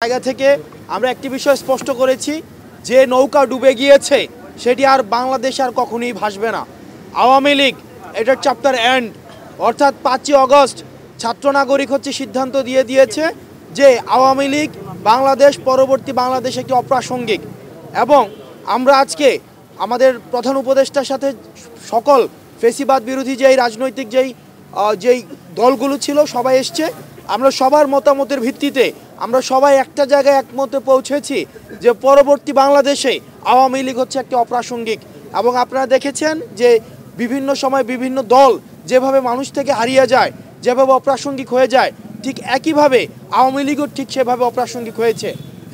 জায়গা থেকে আমরা একটি বিষয় স্পষ্ট করেছি যে নৌকা ডুবে গিয়েছে সেটি আর বাংলাদেশ আর কখনোই ভাসবে না। আওয়ামী লীগ এটার চ্যাপ্টার এন্ড, অর্থাৎ 5ই আগস্ট ছাত্র নাগরিক সিদ্ধান্ত দিয়ে দিয়েছে যে আওয়ামী লীগ বাংলাদেশ পরবর্তী বাংলাদেশ একটি অপ্রাসঙ্গিক। এবং আমরা আজকে আমাদের প্রধান উপদেষ্টার সাথে সকল ফেসিবাদ বিরোধী যেই রাজনৈতিক যেই দলগুলো ছিল সবাই এসছে। আমরা সবার মতামতের ভিত্তিতে আমরা সবাই একটা জায়গায় একমতে পৌঁছেছি যে পরবর্তী বাংলাদেশে আওয়ামী লীগ একটি অপ্রাসঙ্গিক। এবং আপনারা দেখেছেন যে বিভিন্ন সময় বিভিন্ন দল যেভাবে মানুষ থেকে হারিয়ে যায়, যেভাবে অপ্রাসঙ্গিক হয়ে যায়, ঠিক একইভাবে আওয়ামী লীগও ঠিক সেভাবে অপ্রাসঙ্গিক হয়েছে।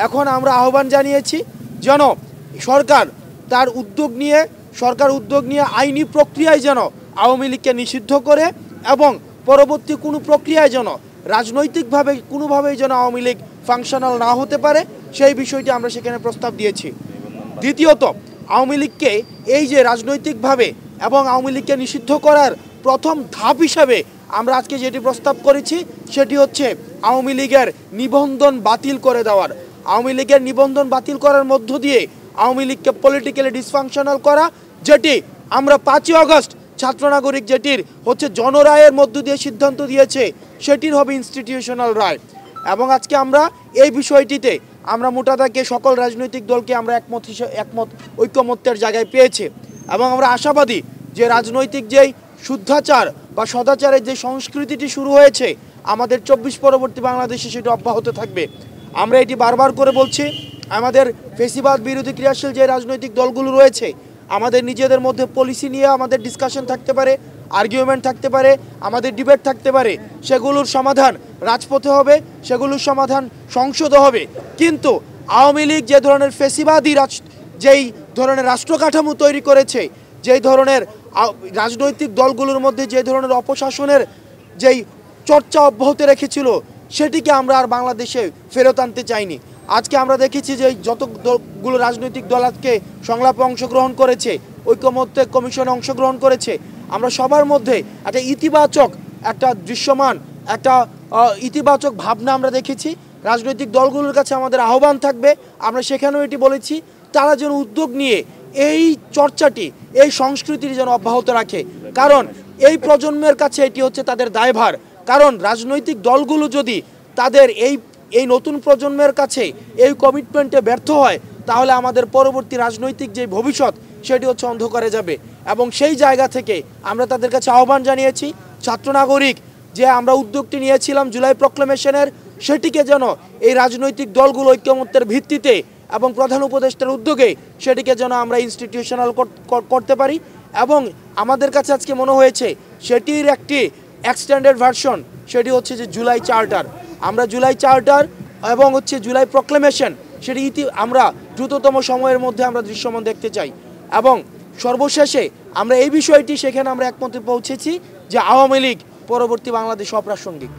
এখন আমরা আহ্বান জানিয়েছি যেন সরকার উদ্যোগ নিয়ে আইনি প্রক্রিয়ায় যেন আওয়ামী লীগকে নিষিদ্ধ করে এবং পরবর্তী কোনো প্রক্রিয়ায় যেন রাজনৈতিকভাবে কোনোভাবেই যেন আওয়ামী লীগ ফাংশনাল না হতে পারে সেই বিষয়টি আমরা সেখানে প্রস্তাব দিয়েছি। দ্বিতীয়ত, আওয়ামী লীগকে এই যে রাজনৈতিকভাবে এবং আওয়ামী লীগকে নিষিদ্ধ করার প্রথম ধাপ হিসাবে আমরা আজকে যেটি প্রস্তাব করেছি সেটি হচ্ছে আওয়ামী লীগের নিবন্ধন বাতিল করে দেওয়ার। আওয়ামী লীগের নিবন্ধন বাতিল করার মধ্য দিয়ে আওয়ামী লীগকে পলিটিক্যালি ডিসফাংশনাল করা, যেটি আমরা 5ই আগস্ট ছাত্র নাগরিক যেটির জনরায়ের মধ্য দিয়ে সিদ্ধান্ত দিয়েছে সেটির হবে ইনস্টিটিউশনাল রায়। এবং আজকে আমরা এই বিষয়টিতে আমরা মোটাদাকে সকল রাজনৈতিক দলকে আমরা ঐক্যমত্যের জায়গায় পেয়েছি। এবং আমরা আশাবাদী যে রাজনৈতিক যেই শুদ্ধাচার বা সদাচারের যে সংস্কৃতিটি শুরু হয়েছে আমাদের 24 পরবর্তী বাংলাদেশে সেটি অব্যাহত থাকবে। আমরা এটি বারবার করে বলছি, আমাদের ফেসিবাদ বিরোধী ক্রিয়াশীল যে রাজনৈতিক দলগুলো রয়েছে আমাদের নিজেদের মধ্যে পলিসি নিয়ে আমাদের ডিসকাশন থাকতে পারে, আর্গুমেন্ট থাকতে পারে, আমাদের ডিবেট থাকতে পারে, সেগুলোর সমাধান রাজপথে হবে, সেগুলোর সমাধান সংসদে হবে। কিন্তু আওয়ামী লীগ যে ধরনের ফেসিবাদী যেই ধরনের রাষ্ট্র কাঠামো তৈরি করেছে, যেই ধরনের রাজনৈতিক দলগুলোর মধ্যে যে ধরনের অপশাসনের যেই চর্চা অব্যাহত রেখেছিল সেটিকে আমরা আর বাংলাদেশে ফেরত আনতে চাইনি। আজকে আমরা দেখেছি যে যতগুলো রাজনৈতিক দল আজকে সংলাপে অংশগ্রহণ করেছে, ঐক্যমত্য কমিশনে অংশগ্রহণ করেছে, আমরা সবার মধ্যে একটা ইতিবাচক ভাবনা আমরা দেখেছি। রাজনৈতিক দলগুলোর কাছে আমাদের আহ্বান থাকবে, আমরা সেখানেও এটি বলেছি, তারা যেন উদ্যোগ নিয়ে এই চর্চাটি, এই সংস্কৃতিটি যেন অব্যাহত রাখে। কারণ এই প্রজন্মের কাছে এটি তাদের দায়ভার। কারণ রাজনৈতিক দলগুলো যদি তাদের এই নতুন প্রজন্মের কাছে এই কমিটমেন্টে ব্যর্থ হয় তাহলে আমাদের পরবর্তী রাজনৈতিক যে ভবিষ্যৎ সেটি অন্ধকারে যাবে। এবং সেই জায়গা থেকে আমরা তাদের কাছে আহ্বান জানিয়েছি ছাত্র নাগরিক যে আমরা উদ্যোগটি নিয়েছিলাম জুলাই প্রক্লেমেশনের, সেটিকে যেন এই রাজনৈতিক দলগুলো ঐক্যমত্যের ভিত্তিতে এবং প্রধান উপদেষ্টার উদ্যোগে সেটিকে যেন আমরা ইনস্টিটিউশনাল করতে পারি। এবং আমাদের কাছে আজকে মনে হয়েছে সেটির একটি এক্সটেন্ডেড ভার্সন, সেটি যে জুলাই চার্টার। আমরা জুলাই চার্টার এবং জুলাই প্রক্লেমেশন সেটি আমরা দ্রুততম সময়ের মধ্যে আমরা দৃশ্যমান দেখতে চাই। এবং সর্বশেষে আমরা এই বিষয়টি সেখানে আমরা একমতে পৌঁছেছি যে আওয়ামী লীগ পরবর্তী বাংলাদেশ অপ্রাসঙ্গিক।